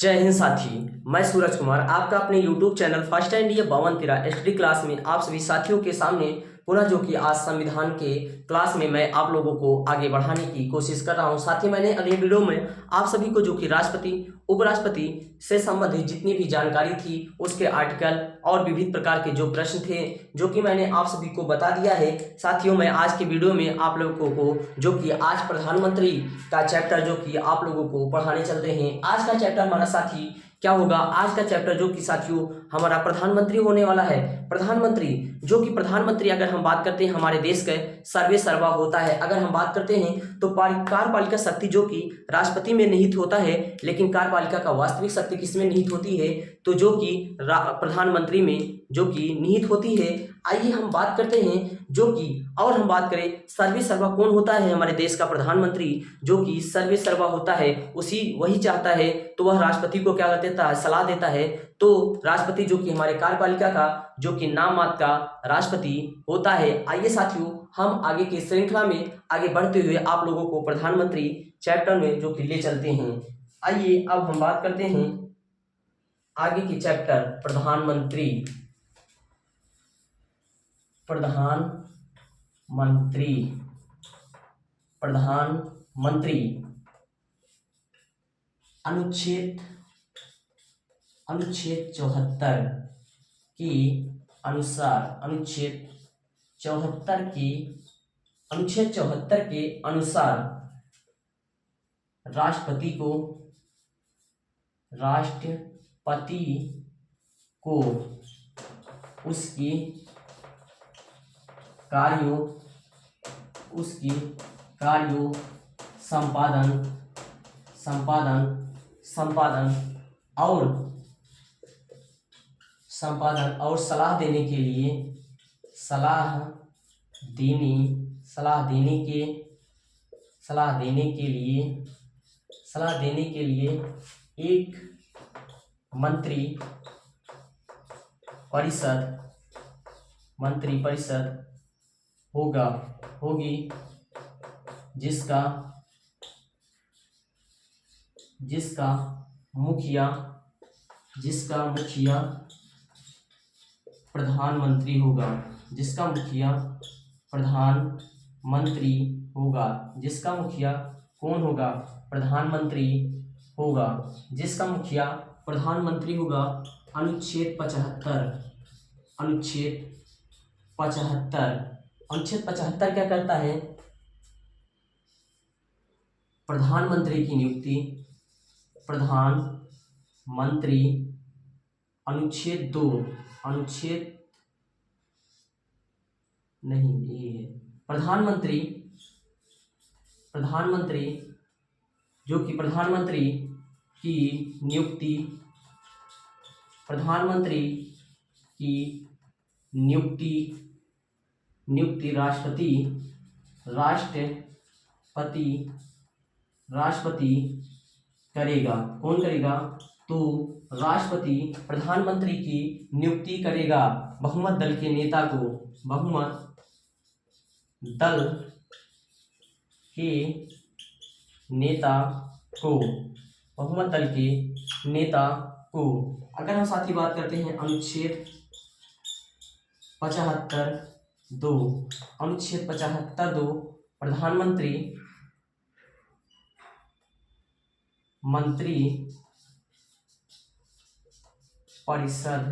जय हिंद साथी। मैं सूरज कुमार आपका अपने YouTube channel first India 52 study class में आप सभी साथियों के सामने पुनः जो कि आज संविधान के क्लास में मैं आप लोगों को आगे बढ़ाने की कोशिश कर रहा हूं। साथ ही मैंने अगले वीडियो में आप सभी को जो कि राष्ट्रपति उपराष्ट्रपति से संबंधित जितनी भी जानकारी थी उसके आर्टिकल और विविध प्रकार के जो प्रश्न थे जो कि मैंने आप सभी को बता दिया है। साथियों, मैं आज के वीडियो में आप लोगों को जो कि आज प्रधानमंत्री का चैप्टर जो कि आप लोगों को पढ़ाने चलते हैं। आज का चैप्टर हमारा साथी क्या होगा? आज का चैप्टर जो कि साथियों हमारा प्रधानमंत्री होने वाला है। प्रधानमंत्री जो कि प्रधानमंत्री अगर हम बात करते हैं हमारे देश का सर्वे सर्वा होता है। अगर हम बात करते हैं तो कार्यपालिका शक्ति जो कि राष्ट्रपति में निहित होता है, लेकिन कार्यपालिका का वास्तविक शक्ति किसमें निहित होती है? तो जो कि प्रधानमंत्री में जो कि निहित होती है। आइए हम बात करते हैं जो कि और हम बात करें सर्वे सर्वा कौन होता है? हमारे देश का प्रधानमंत्री जो कि सर्वे सर्वा होता है वही चाहता है तो वह राष्ट्रपति को क्या देता है? सलाह देता है। तो राष्ट्रपति जो कि हमारे कार्यपालिका का जो कि नाम मात्र का राष्ट्रपति होता है। आइए साथियों हम आगे की श्रृंखला में आगे बढ़ते हुए आप लोगों को प्रधानमंत्री चैप्टर में जो कि ले चलते हैं। आइए अब हम बात करते हैं आगे की चैप्टर प्रधानमंत्री। अनुच्छेद 74 के अनुसार अनुच्छेद 74 के अनुसार राष्ट्रपति को उसकी कार्यों संपादन और सलाह देने के लिए एक मंत्री परिषद होगी जिसका मुखिया प्रधानमंत्री होगा। कौन होगा? प्रधानमंत्री होगा। जिसका मुखिया प्रधानमंत्री होगा। अनुच्छेद 75 क्या करता है? प्रधानमंत्री की नियुक्ति प्रधानमंत्री जो कि प्रधानमंत्री की नियुक्ति राष्ट्रपति करेगा। कौन करेगा? तो राष्ट्रपति प्रधानमंत्री की नियुक्ति करेगा बहुमत दल के नेता को। अगर हम साथ ही बात करते हैं अनुच्छेद 75(2) प्रधानमंत्री मंत्री परिषद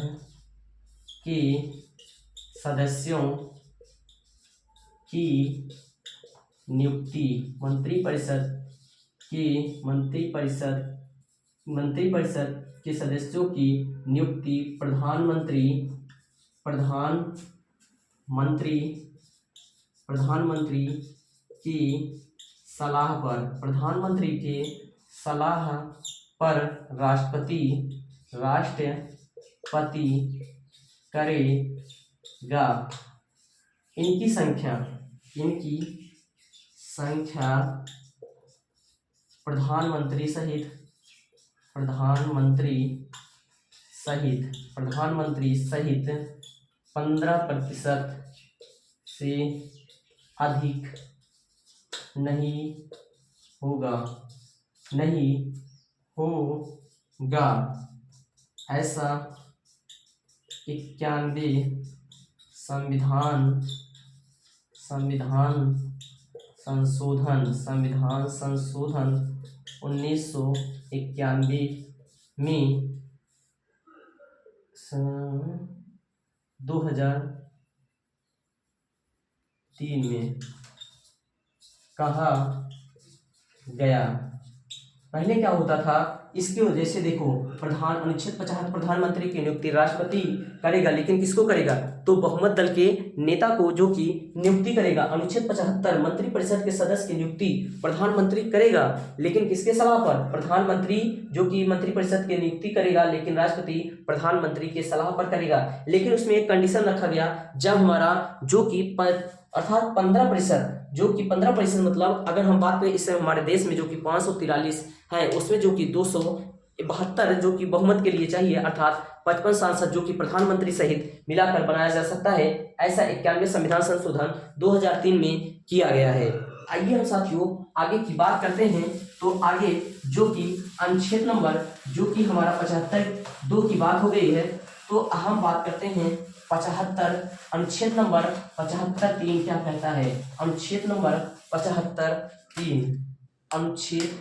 के सदस्यों की नियुक्ति मंत्री परिषद के सदस्यों की नियुक्ति प्रधानमंत्री की सलाह पर राष्ट्रपति करेगा। इनकी संख्या प्रधानमंत्री सहित 15% से अधिक नहीं हो ऐसा 91 संविधान संशोधन 1991 में 2003 में कहा गया। पहले क्या होता था, इसकी वजह से देखो अनुच्छेद 75 प्रधानमंत्री की नियुक्ति राष्ट्रपति करेगा, लेकिन किसको करेगा, तो बहुमत दल के नेता को जो कि नियुक्ति करेगा। अनुच्छेद 75 मंत्रिपरिषद के सदस्य की नियुक्ति प्रधानमंत्री करेगा, लेकिन किसके सलाह पर, प्रधानमंत्री जो कि मंत्रिपरिषद की नियुक्ति करेगा, लेकिन राष्ट्रपति प्रधानमंत्री के सलाह पर करेगा। लेकिन उसमें एक कंडीशन रखा गया, जब हमारा जो कि अर्थात 15%, जो कि 15% मतलब अगर हम बात करें इस समय हमारे देश में जो कि 543 है, उसमें जो कि 272 जो कि बहुमत के लिए चाहिए, अर्थात 55 सांसद जो कि प्रधानमंत्री सहित मिलाकर बनाया जा सकता है। ऐसा 91 संविधान संशोधन 2003 में किया गया है। आइए हम साथियों आगे की बात करते हैं। तो आगे जो कि अनुच्छेद नंबर जो कि हमारा 75(2) की बात हो गई है, तो हम बात करते हैं 75 अनुच्छेद नंबर 75(3) क्या कहता है। अनुच्छेद नंबर 75(3) अनुच्छेद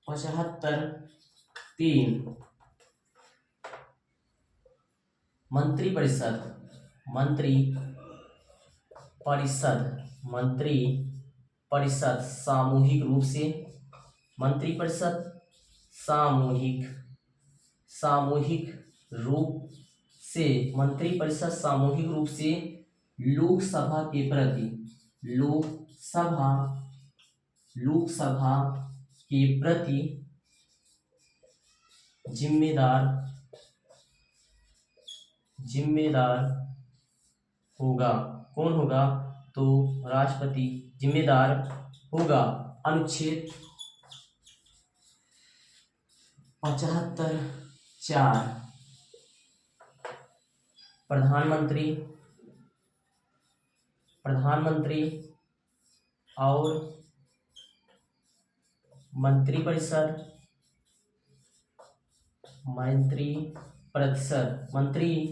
75(3) मंत्रिपरिषद सामूहिक रूप से लोकसभा के प्रति जिम्मेदार होगा। कौन होगा, तो राष्ट्रपति जिम्मेदार होगा। अनुच्छेद 75(4) प्रधानमंत्री और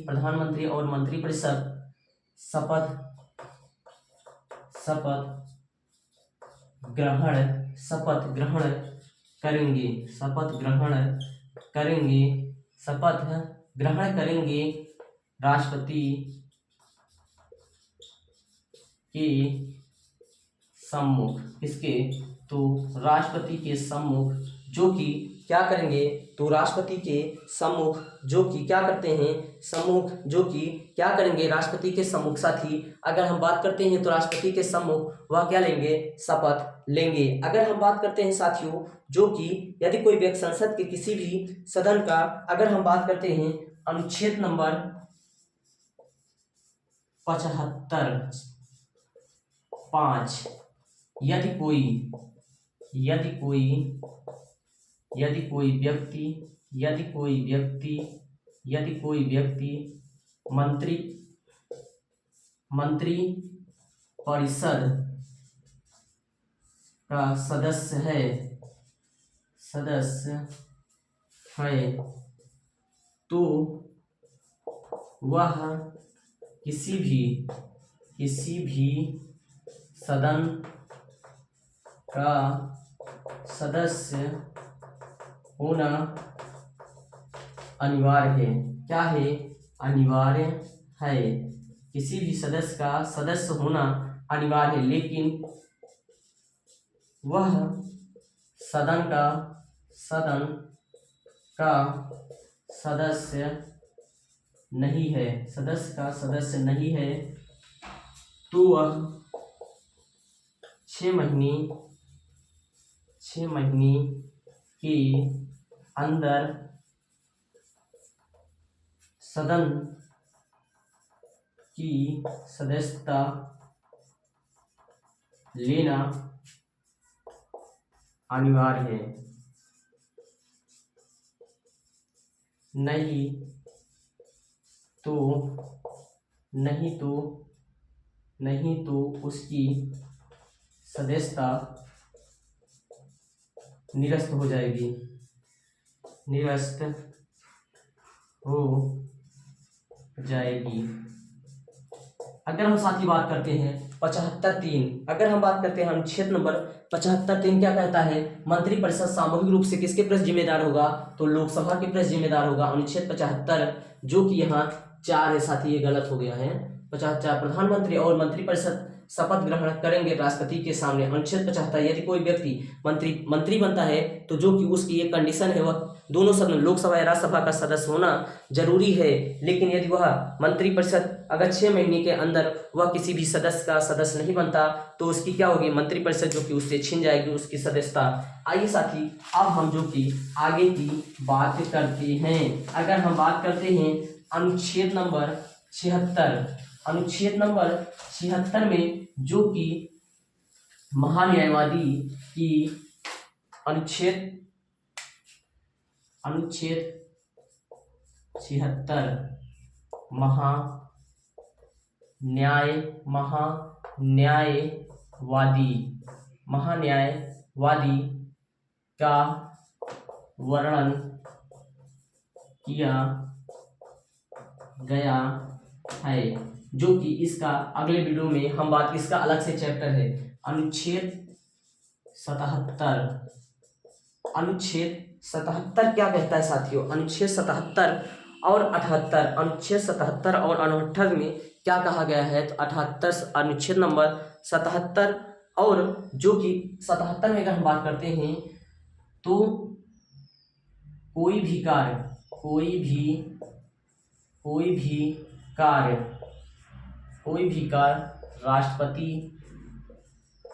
प्रधानमंत्री और मंत्रिपरिषद शपथ ग्रहण करेंगे राष्ट्रपति के सम्मुख। किसके, तो राष्ट्रपति के सम्मुख, जो कि क्या करेंगे, तो राष्ट्रपति के सम्मुख जो कि क्या करते हैं, राष्ट्रपति के सम्मुख। साथी अगर हम बात करते हैं तो राष्ट्रपति के सम्मुख वह क्या लेंगे, शपथ लेंगे। अगर हम बात करते हैं साथियों, जो कि यदि कोई व्यक्ति संसद के किसी भी सदन का अगर हम बात करते हैं, अनुच्छेद नंबर 75(5) यदि कोई व्यक्ति मंत्रिपरिषद का सदस्य है तो वह किसी भी सदन का सदस्य होना अनिवार्य है। क्या है, अनिवार्य है। किसी भी सदस्य का सदस्य होना अनिवार्य है, लेकिन वह सदन का सदस्य नहीं है, तो वह 6 महीने के अंदर सदन की सदस्यता लेना अनिवार्य है। नहीं तो उसकी सदस्यता निरस्त हो जाएगी, निरस्त हो जाएगी। अगर हम साथ ही बात करते हैं 75(3), अगर हम बात करते हैं अनुच्छेद नंबर 75(3) क्या कहता है, मंत्रिपरिषद सामूहिक रूप से किसके प्रति जिम्मेदार होगा, तो लोकसभा के प्रति जिम्मेदार होगा। अनुच्छेद 75 जो कि यहाँ 4 है साथी, ये गलत हो गया है। 75 प्रधानमंत्री और मंत्रिपरिषद शपथ ग्रहण करेंगे राष्ट्रपति के सामने। अनुच्छेद 75 यदि कोई व्यक्ति मंत्री बनता है तो जो कि उसकी एक कंडीशन है वह दोनों सदन लोकसभा या राज्यसभा का सदस्य होना जरूरी है। लेकिन यदि वह मंत्रिपरिषद अगर 6 महीने के अंदर वह किसी भी सदस्य का सदस्य नहीं बनता तो उसकी क्या होगी, मंत्रिपरिषद जो कि उससे छीन जाएगी उसकी सदस्यता। आइए साथी अब हम जो कि आगे की बात करते हैं। अगर हम बात करते हैं अनुच्छेद नंबर 76, अनुच्छेद नंबर 76 में जो कि महान्यायवादी की अनुच्छेद 76 महान्यायवादी का वर्णन किया गया है, जो कि इसका अगले वीडियो में हम बात, इसका अलग से चैप्टर है अनुच्छेद 77। अनुच्छेद 77 क्या कहता है साथियों, अनुच्छेद 77 और 78, अनुच्छेद 77 और 68 में क्या कहा गया है, तो 78 अनुच्छेद नंबर 77 और जो कि 77 में अगर हम बात करते हैं तो कोई भी कार्य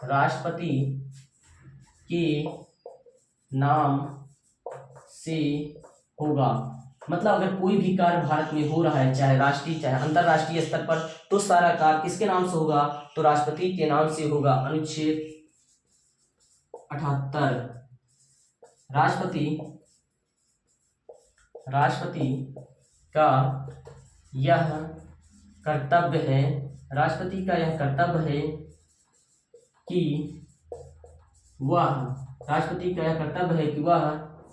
राष्ट्रपति के नाम से होगा। मतलब अगर कोई भी कार्य भारत में हो रहा है, चाहे राष्ट्रीय चाहे अंतर्राष्ट्रीय स्तर पर, तो सारा कार्य किसके नाम से होगा, तो राष्ट्रपति के नाम से होगा। अनुच्छेद 78 राष्ट्रपति का यह कर्तव्य है कि वह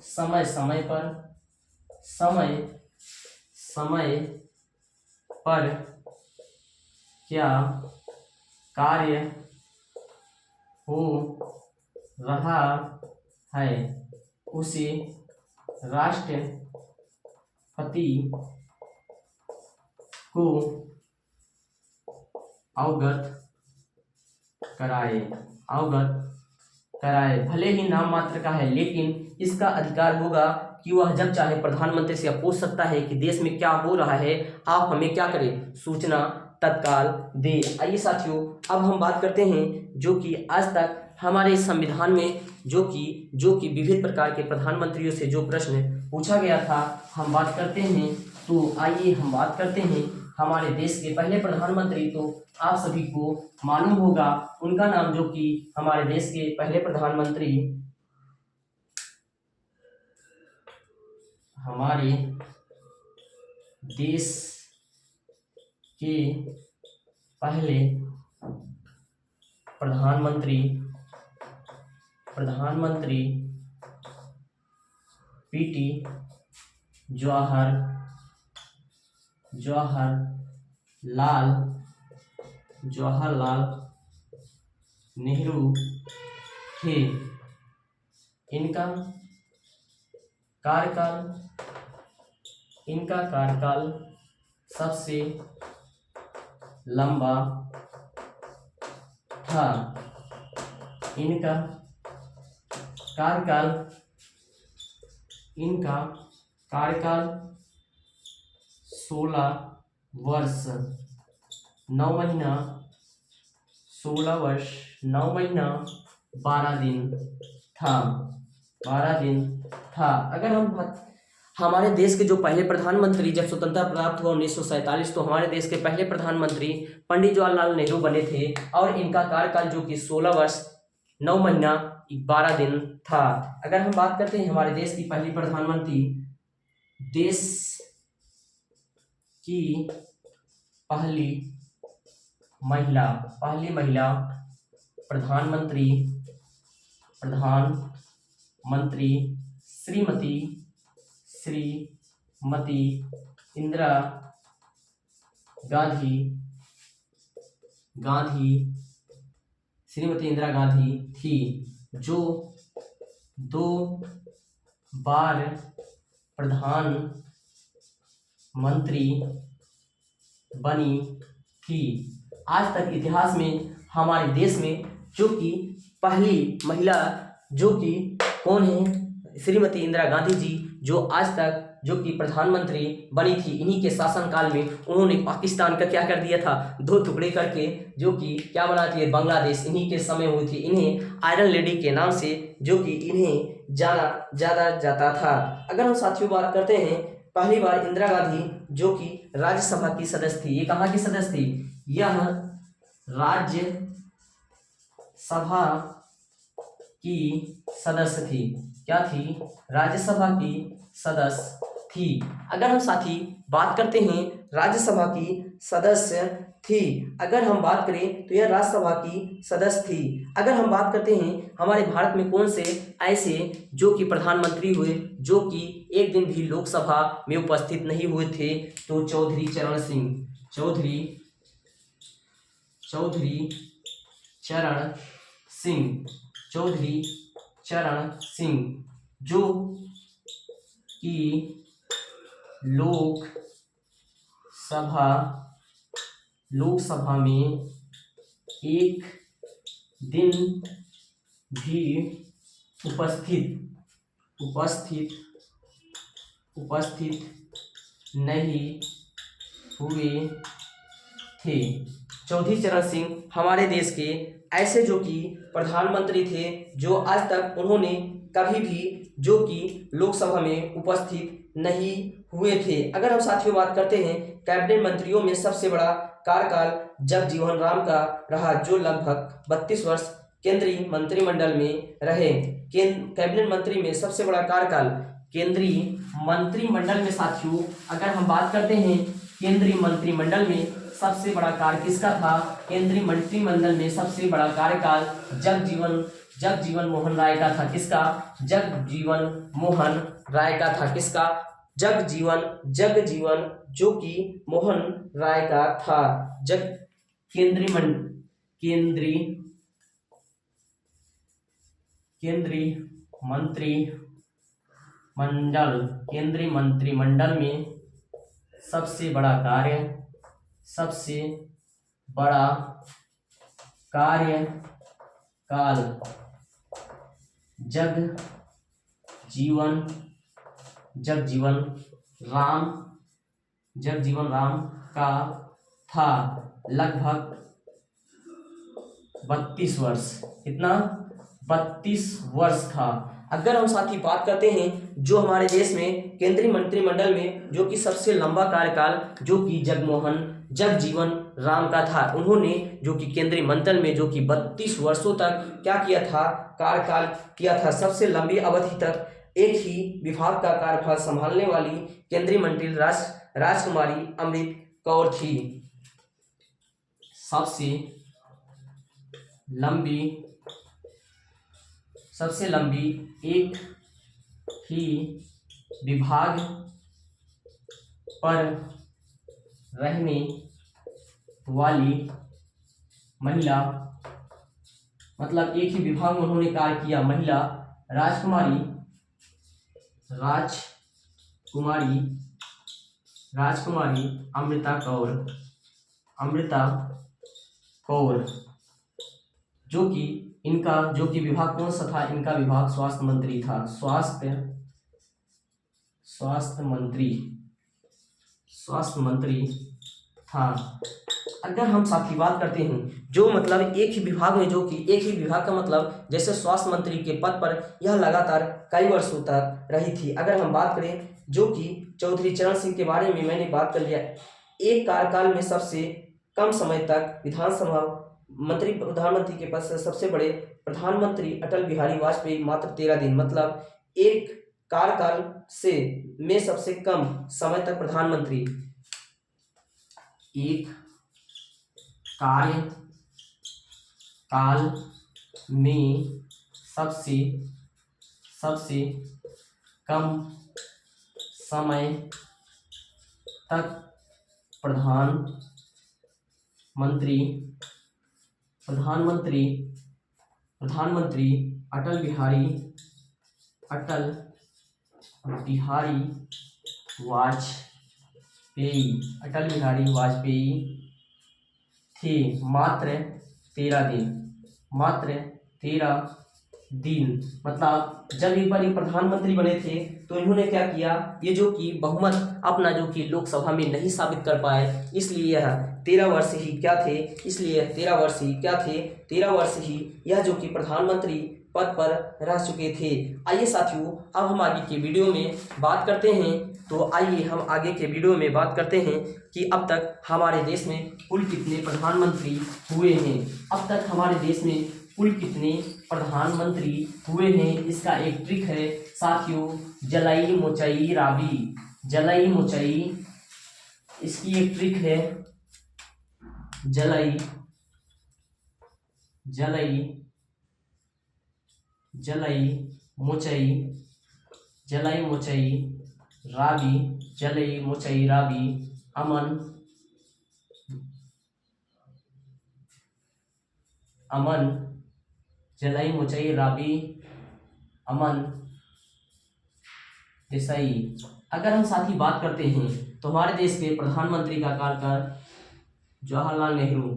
समय पर क्या कार्य हो रहा है उसे राष्ट्रपति को अवगत कराए। भले ही नाम मात्र का है लेकिन इसका अधिकार होगा कि वह जब चाहे प्रधानमंत्री से पूछ सकता है कि देश में क्या हो रहा है, आप हमें क्या करें, सूचना तत्काल दे। आइए साथियों अब हम बात करते हैं जो कि आज तक हमारे संविधान में जो कि विभिन्न प्रकार के प्रधानमंत्रियों से जो प्रश्न पूछा गया था हम बात करते हैं। तो आइए हम बात करते हैं हमारे देश के पहले प्रधानमंत्री, तो आप सभी को मालूम होगा उनका नाम, जो कि हमारे देश के पहले प्रधानमंत्री हमारे देश के पहले प्रधानमंत्री पीटी जवाहरलाल नेहरू थे। इनका कार्यकाल सबसे लंबा था। इनका कार्यकाल 16 वर्ष 9 महीना 12 दिन था। अगर हम हमारे देश के जो पहले प्रधानमंत्री जब स्वतंत्रता प्राप्त हुआ 1947, तो हमारे देश के पहले प्रधानमंत्री पंडित जवाहरलाल नेहरू बने थे और इनका कार्यकाल जो कि 16 वर्ष 9 महीना 12 दिन था। अगर हम बात करते हैं हमारे देश की पहली प्रधानमंत्री, देश की पहली महिला प्रधानमंत्री मंत्री श्रीमती इंदिरा गांधी श्रीमती इंदिरा गांधी थी, जो 2 बार प्रधानमंत्री बनी थी। आज तक इतिहास में हमारे देश में जो कि पहली महिला जो कि कौन है, श्रीमती इंदिरा गांधी जी, जो आज तक जो कि प्रधानमंत्री बनी थी। इन्हीं के शासनकाल में उन्होंने पाकिस्तान का क्या कर दिया था, 2 टुकड़े करके जो कि क्या बना दिए, बांग्लादेश। इन्हीं के समय हुई थी। इन्हें आयरन लेडी के नाम से जो कि इन्हें जाना जाता था। अगर हम साथियों बात करते हैं, पहली बार इंदिरा गांधी जो कि राज्यसभा की सदस्य थी। ये कहाँ की सदस्य थी? यह राज्यसभा की सदस्य थी। क्या थी? राज्यसभा की सदस्य थी। अगर हम साथी बात करते हैं, राज्यसभा की सदस्य थी। अगर हम बात करें तो यह राज्यसभा की सदस्य थी। अगर हम बात करते हैं हमारे भारत में कौन से ऐसे जो कि प्रधानमंत्री हुए जो कि एक दिन भी लोकसभा में उपस्थित नहीं हुए थे, तो चौधरी चरण सिंह जो कि लोकसभा में एक दिन भी उपस्थित नहीं हुए थे। चौधरी चरण सिंह हमारे देश के ऐसे जो कि प्रधानमंत्री थे जो आज तक उन्होंने कभी भी जो कि लोकसभा में उपस्थित नहीं हुए थे। अगर हम साथियों बात करते हैं, कैबिनेट मंत्रियों में सबसे बड़ा कार्यकाल जगजीवन राम का रहा, जो लगभग 32 वर्ष केंद्रीय मंत्रिमंडल में रहे। कैबिनेट मंत्री में सबसे बड़ा कार्यकाल केंद्रीय मंत्रिमंडल में साथियों अगर हम बात करते हैं, केंद्रीय मंत्रिमंडल में सबसे बड़ा कार्य किसका था? केंद्रीय मंत्रिमंडल में सबसे बड़ा कार्यकाल जगजीवन मोहन राय का था। किसका? जगजीवन मोहन राय का था। किसका? जगजीवन जो कि मोहन राय का था। केंद्रीय मंत्रिमंडल में सबसे बड़ा कार्यकाल जगजीवन राम का था, लगभग 32 वर्ष। कितना? 32 वर्ष था। अगर हम साथी बात करते हैं जो हमारे देश में केंद्रीय मंत्रिमंडल में जो कि सबसे लंबा कार्यकाल जो कि जगजीवन राम का था, उन्होंने जो कि केंद्रीय मंत्रिमंडल में जो कि 32 वर्षों तक क्या किया था? कार्यकाल किया था। सबसे लंबी अवधि तक एक ही विभाग का कार्यभार संभालने वाली केंद्रीय मंत्री राजकुमारी अमृत कौर थी। सबसे लंबी एक ही विभाग पर रहने वाली महिला, मतलब एक ही विभाग में उन्होंने कार्य किया, महिला राजकुमारी अमृता कौर जो कि इनका जो कि विभाग कौन सा था? इनका विभाग स्वास्थ्य मंत्री था। स्वास्थ्य मंत्री था। अगर हम साथी बात करते हैं जो मतलब एक ही विभाग में जो कि एक ही विभाग का मतलब जैसे स्वास्थ्य मंत्री के पद पर यह लगातार कई वर्षों तक रही थी। अगर हम बात करें जो कि चौधरी चरण सिंह के बारे में मैंने बात कर लिया, एक कार्यकाल में सबसे कम समय तक प्रधानमंत्री के पद से सबसे बड़े प्रधानमंत्री अटल बिहारी वाजपेयी मात्र 13 दिन, मतलब एक कार्यकाल से में सबसे कम समय तक प्रधानमंत्री एक कार्यकाल में सबसे सबसे कम समय तक प्रधानमंत्री अटल बिहारी वाजपेयी थे। मात्र 13 दिन मतलब जब एक बार ये प्रधानमंत्री बने थे तो इन्होंने क्या किया, ये जो कि बहुमत अपना जो कि लोकसभा में नहीं साबित कर पाए, इसलिए यह 13 वर्ष ही क्या थे, 13 वर्ष ही यह जो कि प्रधानमंत्री पद पर रह चुके थे। आइए साथियों, अब हम आगे के वीडियो में बात करते हैं। तो आइए हम आगे के वीडियो में बात करते हैं कि अब तक हमारे देश में कुल कितने प्रधानमंत्री हुए हैं। अब तक हमारे देश में कुल कितने प्रधानमंत्री हुए हैं, इसका एक ट्रिक है साथियों, जलाई मोचई राबी। इसकी एक ट्रिक है, जलाई मोचई राबी अमन जलाई मोचई राबी अमन देसाई। अगर हम साथ ही बात करते हैं तो हमारे देश के प्रधानमंत्री का कार्यकाल जवाहरलाल नेहरू,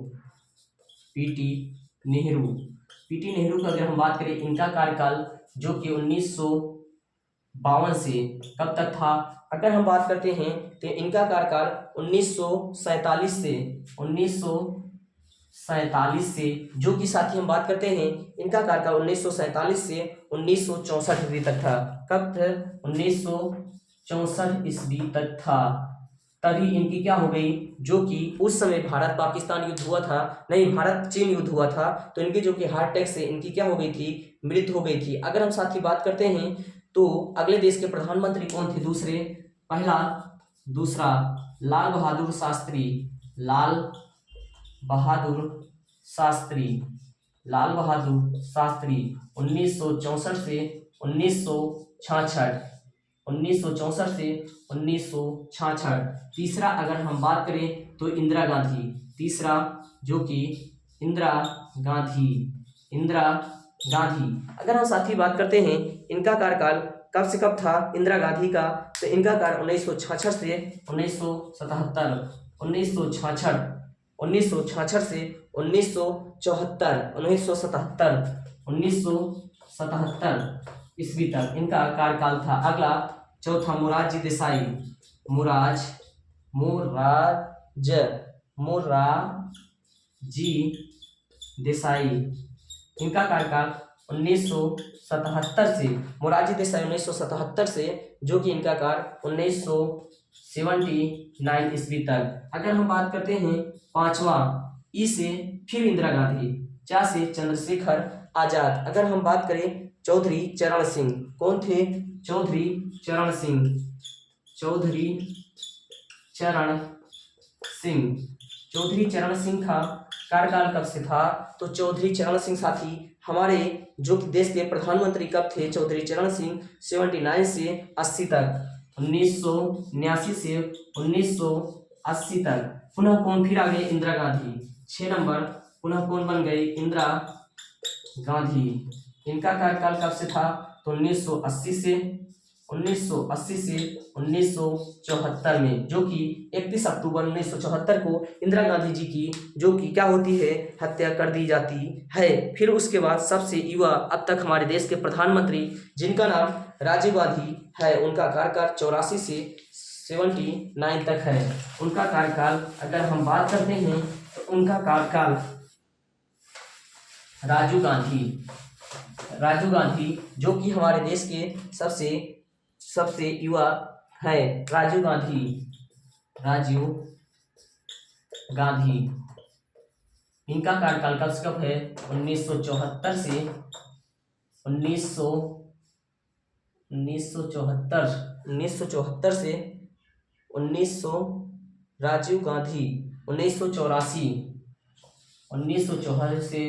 पीटी नेहरू का अगर हम बात करें, इनका कार्यकाल जो कि 1952 से कब तक था। अगर हम बात करते हैं तो इनका कार्यकाल 1947 से जो कि साथ ही हम बात करते हैं, इनका कार्यकाल 1947 से 1964 ईस्वी तक था। कब था? 1964 ईस्वी तक था। तभी इनकी क्या हो गई, जो कि उस समय भारत पाकिस्तान युद्ध हुआ था, नहीं भारत चीन युद्ध हुआ था, तो इनकी जो कि हार्ट अटैक से इनकी क्या हो गई थी, मृत्यु हो गई थी। अगर हम साथ ही बात करते हैं तो अगले देश के प्रधानमंत्री कौन थे दूसरा लाल बहादुर शास्त्री 1964 से 1966। तीसरा अगर हम बात करें तो इंदिरा गांधी। अगर हम साथ ही बात करते हैं इनका कार्यकाल कब से कब था इंदिरा गांधी का, तो इनका कार्य 1966 से 1977 ईस्वी तक इनका कार्यकाल था। अगला चौथा मोरारजी देसाई, इनका कार्यकाल 1977 से, मोरारजी देसाई 1977 से, जो कि इनका कार्य 1979 ईस्वी तक। अगर हम बात करते हैं पांचवा, ई से फिर इंदिरा गांधी, चा से चंद्रशेखर आजाद। अगर हम बात करें चौधरी चरण सिंह, कौन थे? चौधरी चरण सिंह का कार्यकाल कब से था? तो चौधरी चरण सिंह साथी हमारे जो कि देश के प्रधानमंत्री कब थे? चौधरी चरण सिंह 79 से 80 तक, 1979 से 1980 तक। पुनः कौन फिर आ गए? इंदिरा गांधी। 6 नंबर पुनः कौन बन गई? इंदिरा गांधी। इनका कार्यकाल कब से था? तो 1980 से 1974 में, जो कि 31 अक्टूबर 1974 को इंदिरा गांधी जी की जो कि क्या होती है, हत्या कर दी जाती है। फिर उसके बाद सबसे युवा अब तक हमारे देश के प्रधानमंत्री जिनका नाम राजीव गांधी है, उनका कार्यकाल 84 से 79 तक है। उनका कार्यकाल अगर हम बात करते हैं तो उनका कार्यकाल राजीव गांधी जो कि हमारे देश के सबसे युवा है, राजीव गांधी। इनका कार्यकाल कब से कब है? 1974 से 1974 राजीव गांधी 1984 से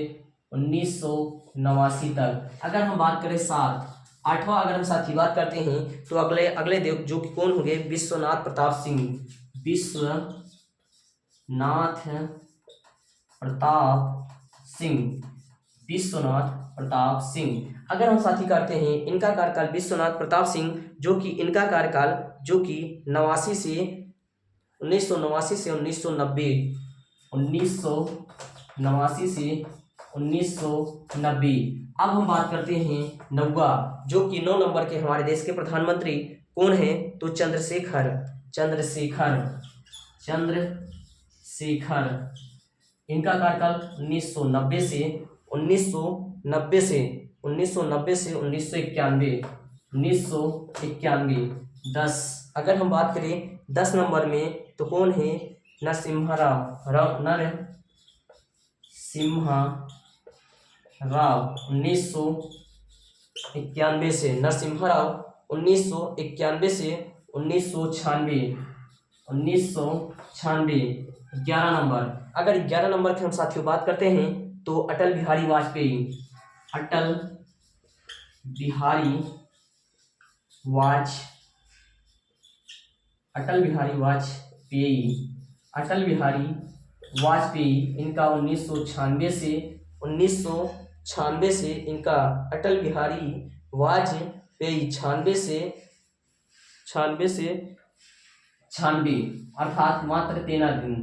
1989 तक। अगर हम बात करें 7, 8वां अगर हम साथी बात करते हैं तो अगले अगले देव जो कि कौन होंगे, विश्वनाथ प्रताप सिंह। विश्वनाथ प्रताप सिंह, विश्वनाथ प्रताप सिंह। अगर हम साथी करते हैं इनका कार्यकाल, विश्वनाथ प्रताप सिंह जो कि इनका कार्यकाल जो कि 89 से 1989 से 1990, 1989 से 1990। अब हम बात करते हैं 9वां, जो कि 9 नंबर के हमारे देश के प्रधानमंत्री कौन है, तो चंद्रशेखर, चंद्रशेखर, चंद्रशेखर। इनका कार्यकाल 1990 से 1991, 1991। 10 अगर हम बात करें 10 नंबर में तो कौन है, नरसिम्हा राव 1991 से, नरसिम्हा राव 1991 से 1996, 11 नंबर। अगर 11 नंबर की हम साथियों बात करते हैं तो अटल बिहारी वाजपेयी, अटल बिहारी वाजपेयी। इनका 1996 से इनका अटल बिहारी वाजपेयी 96 से 96, अर्थात मात्र 13 दिन,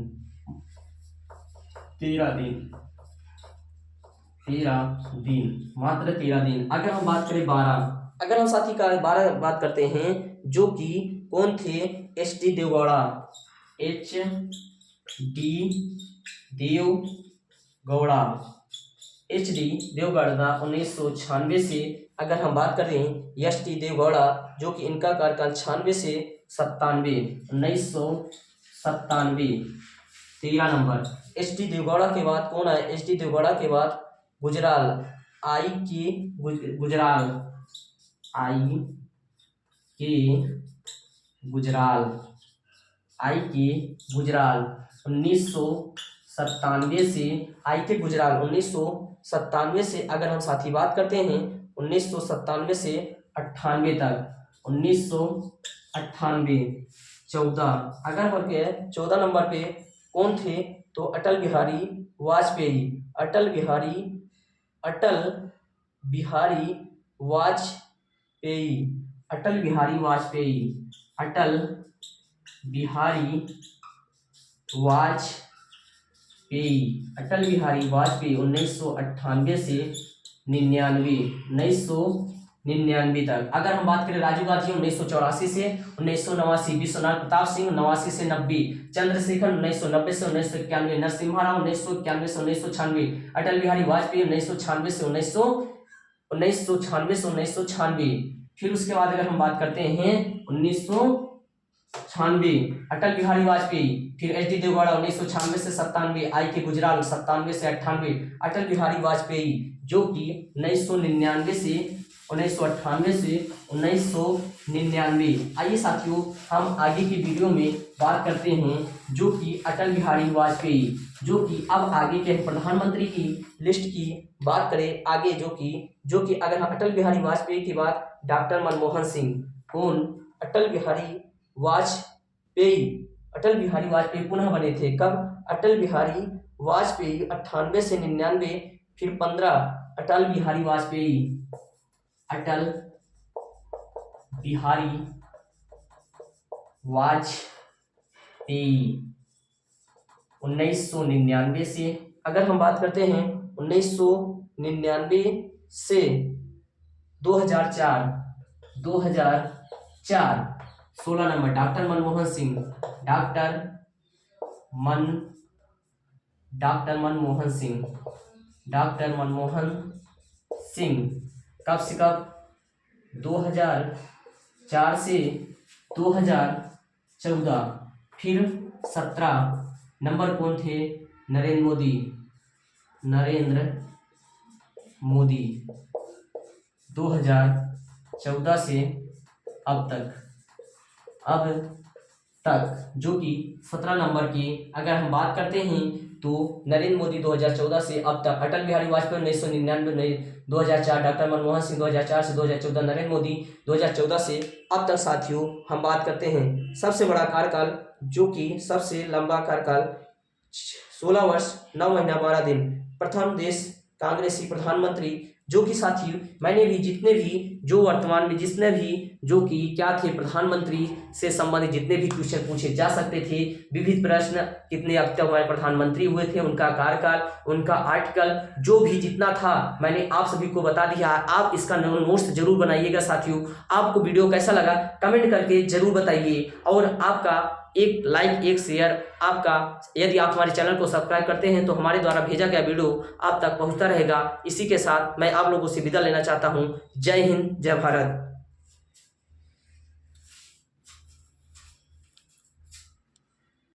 13 दिन, मात्र 13 दिन। अगर हम बात करें 12, अगर हम साथी का 12 बात करते हैं जो कि कौन थे, H D Deve Gowda, H D Deve Gowda 1996 से। अगर हम बात करें एच डी देवगौड़ा जो कि इनका कार्यकाल 96 से 97, 1997, 13 नंबर। एच डी देवगौड़ा के बाद कौन है, एच डी देवगौड़ा के बाद गुजराल, गुजराल 1997 से, गुजराल 1997 से। अगर हम साथी बात करते हैं 1997 से 98 तक, 1998, 14। अगर हम 14 नंबर पे कौन थे तो अटल बिहारी वाजपेयी, अटल बिहारी वाजपेयी, अटल बिहारी वाजपेयी 1998 से 1999 तक। अगर हम बात करें राजीव गांधी 1984 से 1989, विश्वनाथ प्रताप सिंह 89 से 90, चंद्रशेखर 1990 से 1991, नरसिम्हा राव 1991 से 1996, अटल बिहारी वाजपेयी 1996 से 1996। फिर उसके बाद अगर हम बात करते हैं 1996, अटल बिहारी वाजपेयी, फिर एच डी देवगौड़ा 1996 से 97, आई के गुजराल 97 से 98, अटल बिहारी वाजपेयी जो कि 1999 से 1999। आइए साथियों हम आगे की वीडियो में बात करते हैं जो कि अटल बिहारी वाजपेयी, जो कि अब आगे के प्रधानमंत्री की लिस्ट की बात करें आगे, जो कि अगर हम अटल बिहारी वाजपेयी की बात, डॉक्टर मनमोहन सिंह, कौन, अटल बिहारी वाजपेयी पुनः बने थे कब, अटल बिहारी वाजपेयी 98 से 99, फिर 15 अटल बिहारी वाजपेयी 1999 से। अगर हम बात करते हैं 1999 से 2004, 16 number doctor Manmohan Singh, doctor Manmohan Singh कब से कब, 2004 से 2014। फिर 17 नंबर कौन थे, नरेंद्र मोदी 2014 से अब तक जो कि 17 नंबर की। अगर हम बात करते हैं तो नरेंद्र मोदी 2014 से अब तक, अटल बिहारी वाजपेयी 1999 2004, डॉक्टर मनमोहन सिंह 2004 से 2014, नरेंद्र मोदी 2014 से अब तक साथियों हम बात करते हैं सबसे बड़ा कार्यकाल जो कि सबसे लंबा कार्यकाल 16 वर्ष 9 महीना 12 दिन, प्रथम देश कांग्रेसी प्रधानमंत्री, जो कि साथियों मैंने भी जितने भी जो वर्तमान में जितने भी जो कि क्या थे प्रधानमंत्री से संबंधित जितने भी क्वेश्चन पूछे जा सकते थे, विविध प्रश्न, कितने अब तक हमारे प्रधानमंत्री हुए थे, उनका कार्यकाल, उनका आर्टिकल, जो भी जितना था मैंने आप सभी को बता दिया। आप इसका नोट्स जरूर बनाइएगा साथियों। आपको वीडियो कैसा लगा कमेंट करके जरूर बताइए, और आपका एक लाइक एक शेयर, आपका यदि आप हमारे चैनल को सब्सक्राइब करते हैं तो हमारे द्वारा भेजा गया वीडियो आप तक पहुंचता रहेगा। इसी के साथ मैं आप लोगों से विदा लेना चाहता हूं। जय हिंद, जय भारत।